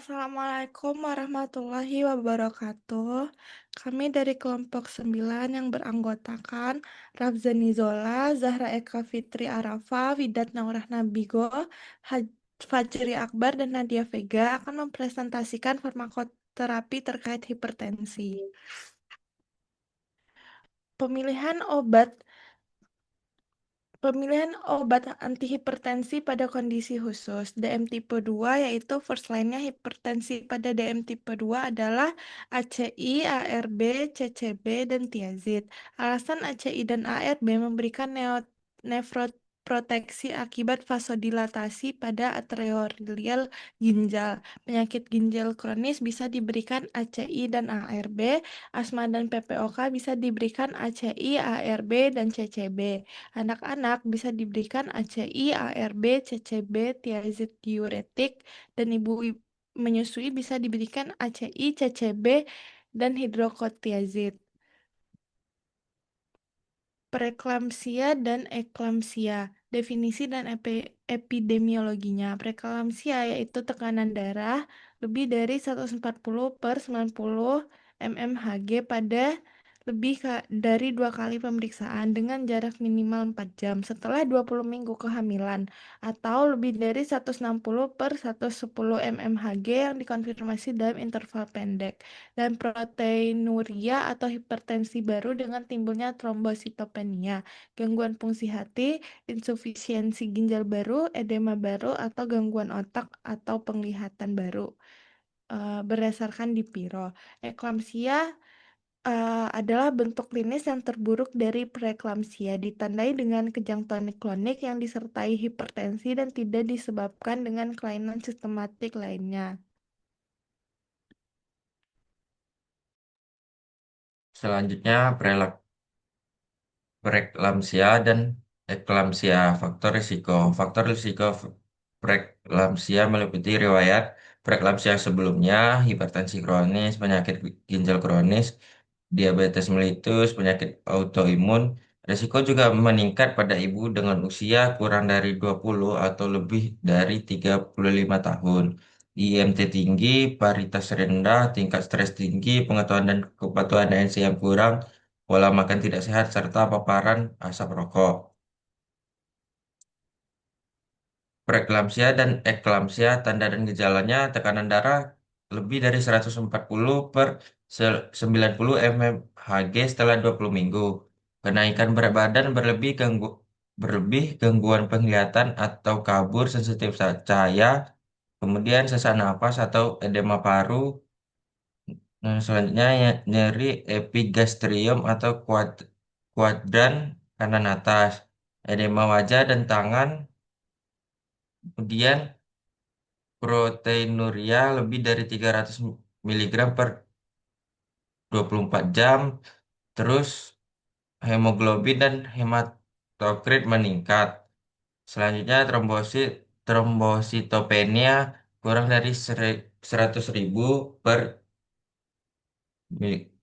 Assalamualaikum warahmatullahi wabarakatuh. Kami dari kelompok 9 yang beranggotakan Rafzani Zola, Zahra Eka Fitri Arafa, Widat Naurah Nabigo, Fajri Akbar, dan Nadia Vega akan mempresentasikan farmakoterapi terkait hipertensi. Pemilihan obat Pemilihan obat antihipertensi pada kondisi khusus. DM tipe 2 yaitu first line-nya hipertensi pada DM tipe 2 adalah ACI, ARB, CCB, dan tiazid. Alasan ACI dan ARB memberikan nefroproteksi akibat vasodilatasi pada arterial ginjal. Penyakit ginjal kronis bisa diberikan ACI dan ARB. Asma dan PPOK bisa diberikan ACI, ARB, dan CCB. Anak-anak bisa diberikan ACI, ARB, CCB, tiazid diuretik, dan ibu menyusui bisa diberikan ACI, CCB, dan hidrokortiazid. Preeklamsia dan eklamsia. Definisi dan epidemiologinya. Preeklamsia yaitu tekanan darah lebih dari 140/90 mmHg pada lebih dari 2 kali pemeriksaan dengan jarak minimal 4 jam setelah 20 minggu kehamilan atau lebih dari 160/110 mmHg yang dikonfirmasi dalam interval pendek, dan proteinuria atau hipertensi baru dengan timbulnya trombositopenia, gangguan fungsi hati, insufisiensi ginjal baru, edema baru, atau gangguan otak atau penglihatan baru. Berdasarkan Dipiro, eklamsia adalah bentuk klinis yang terburuk dari preeklamsia, ditandai dengan kejang tonik-klonik yang disertai hipertensi dan tidak disebabkan dengan kelainan sistematik lainnya. Selanjutnya, preeklamsia dan eklamsia. Faktor risiko preeklamsia meliputi riwayat preeklamsia sebelumnya, hipertensi kronis, penyakit ginjal kronis, diabetes mellitus, penyakit autoimun. Risiko juga meningkat pada ibu dengan usia kurang dari 20 atau lebih dari 35 tahun. IMT tinggi, paritas rendah, tingkat stres tinggi, pengetahuan dan kepatuhan ANC yang kurang, pola makan tidak sehat, serta paparan asap rokok. Preeklamsia dan eklamsia, tanda dan gejalanya tekanan darah lebih dari 140 per 90 mmHg setelah 20 minggu. Kenaikan berat badan berlebih, gangguan penglihatan atau kabur sensitif cahaya, kemudian sesak napas atau edema paru. Nah, selanjutnya nyeri epigastrium atau kuadran kanan atas, edema wajah dan tangan, kemudian proteinuria lebih dari 300 mg per 24 jam, terus hemoglobin dan hematokrit meningkat. Selanjutnya trombositopenia kurang dari 100.000 per mili-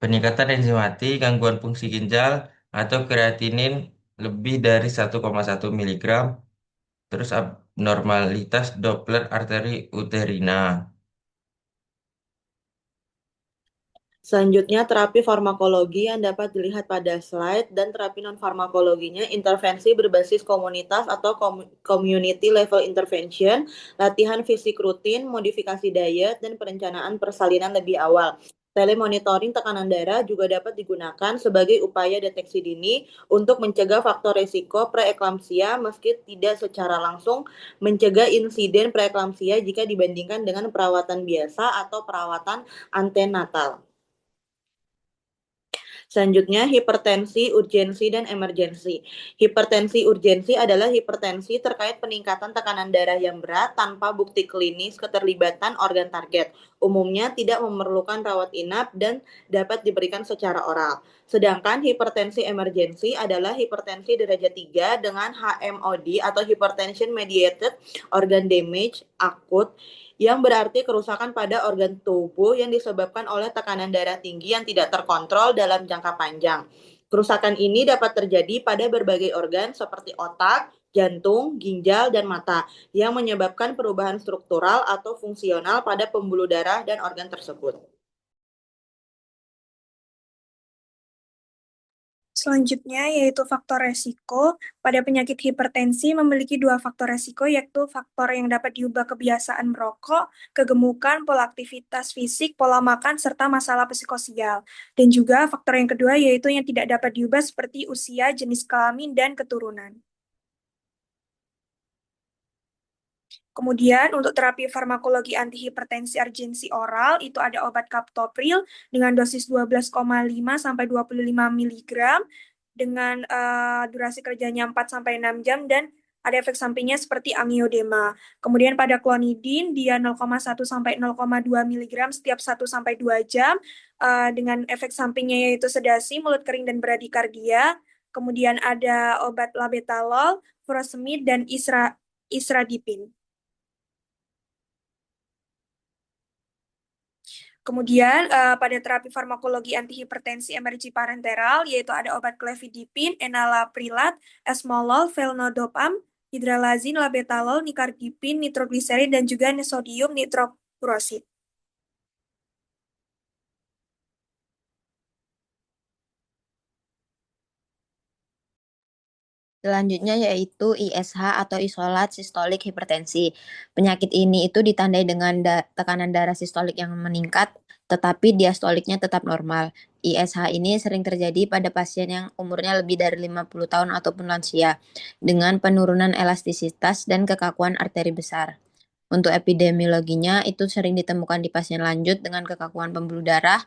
peningkatan enzim hati, gangguan fungsi ginjal, atau kreatinin lebih dari 1,1 miligram. Terus abnormalitas Doppler arteri uterina. Selanjutnya, terapi farmakologi yang dapat dilihat pada slide dan terapi non-farmakologinya intervensi berbasis komunitas atau community level intervention, latihan fisik rutin, modifikasi diet, dan perencanaan persalinan lebih awal. Telemonitoring tekanan darah juga dapat digunakan sebagai upaya deteksi dini untuk mencegah faktor risiko preeklamsia meski tidak secara langsung mencegah insiden preeklamsia jika dibandingkan dengan perawatan biasa atau perawatan antenatal. Selanjutnya, hipertensi, urgensi, dan emergensi. Hipertensi urgensi adalah hipertensi terkait peningkatan tekanan darah yang berat tanpa bukti klinis keterlibatan organ target. Umumnya tidak memerlukan rawat inap dan dapat diberikan secara oral. Sedangkan hipertensi emergensi adalah hipertensi derajat 3 dengan HMOD atau hypertension mediated organ damage akut, yang berarti kerusakan pada organ tubuh yang disebabkan oleh tekanan darah tinggi yang tidak terkontrol dalam jangka panjang. Kerusakan ini dapat terjadi pada berbagai organ seperti otak, jantung, ginjal, dan mata yang menyebabkan perubahan struktural atau fungsional pada pembuluh darah dan organ tersebut. Selanjutnya yaitu faktor resiko. Pada penyakit hipertensi memiliki dua faktor resiko, yaitu faktor yang dapat diubah kebiasaan merokok, kegemukan, pola aktivitas fisik, pola makan, serta masalah psikososial. Dan juga faktor yang kedua yaitu yang tidak dapat diubah seperti usia, jenis kelamin, dan keturunan. Kemudian untuk terapi farmakologi antihipertensi urgensi oral itu ada obat captopril dengan dosis 12,5 sampai 25 mg dengan durasi kerjanya 4 sampai 6 jam dan ada efek sampingnya seperti angiodema. Kemudian pada klonidin dia 0,1 sampai 0,2 mg setiap 1 sampai 2 jam dengan efek sampingnya yaitu sedasi, mulut kering dan bradikardia. Kemudian ada obat labetalol, furosemid dan isradipin. Kemudian pada terapi farmakologi antihipertensi emergency parenteral yaitu ada obat clefidipin, enalaprilat, esmolol, felnodopam, hidralazin, labetalol, nicardipin, nitrogliserin dan juga sodium nitrofurosid. Selanjutnya yaitu ISH atau isolat sistolik hipertensi. Penyakit ini itu ditandai dengan tekanan darah sistolik yang meningkat, tetapi diastoliknya tetap normal. ISH ini sering terjadi pada pasien yang umurnya lebih dari 50 tahun ataupun lansia, dengan penurunan elastisitas dan kekakuan arteri besar. Untuk epidemiologinya itu sering ditemukan di pasien lanjut dengan kekakuan pembuluh darah,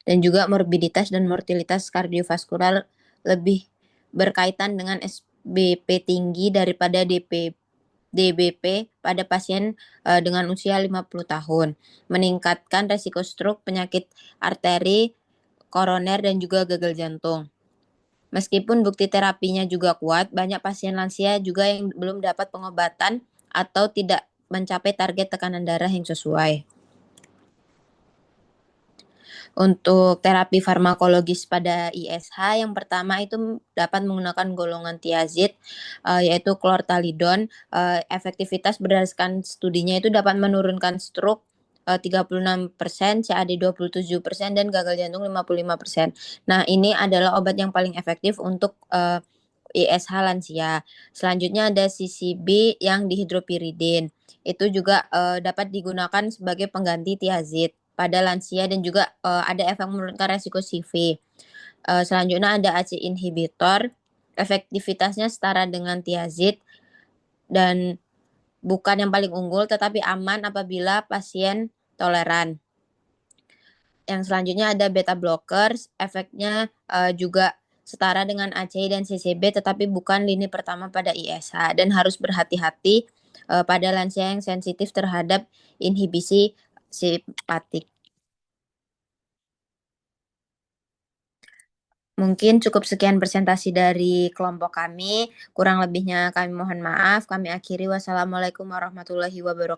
dan juga morbiditas dan mortalitas kardiovaskular lebih berkaitan dengan SBP tinggi daripada DBP pada pasien dengan usia 50 tahun, meningkatkan resiko stroke, penyakit arteri, koroner, dan juga gagal jantung. Meskipun bukti terapinya juga kuat, banyak pasien lansia juga yang belum dapat pengobatan atau tidak mencapai target tekanan darah yang sesuai. Untuk terapi farmakologis pada ISH, yang pertama itu dapat menggunakan golongan thiazid, yaitu clortalidon. Efektivitas berdasarkan studinya itu dapat menurunkan stroke 36%, CAD 27%, dan gagal jantung 55%. Nah, ini adalah obat yang paling efektif untuk ISH lansia. Selanjutnya ada CCB yang dihidropiridin. Itu juga dapat digunakan sebagai pengganti thiazid pada lansia dan juga ada efek menurunkan resiko CV. Selanjutnya ada ACE inhibitor, efektivitasnya setara dengan thiazid dan bukan yang paling unggul tetapi aman apabila pasien toleran. Yang selanjutnya ada beta blockers, efeknya juga setara dengan ACE dan CCB tetapi bukan lini pertama pada ISH dan harus berhati-hati pada lansia yang sensitif terhadap inhibisi simpatik. Mungkin cukup sekian presentasi dari kelompok kami. Kurang lebihnya kami mohon maaf. Kami akhiri. Wassalamualaikum warahmatullahi wabarakatuh.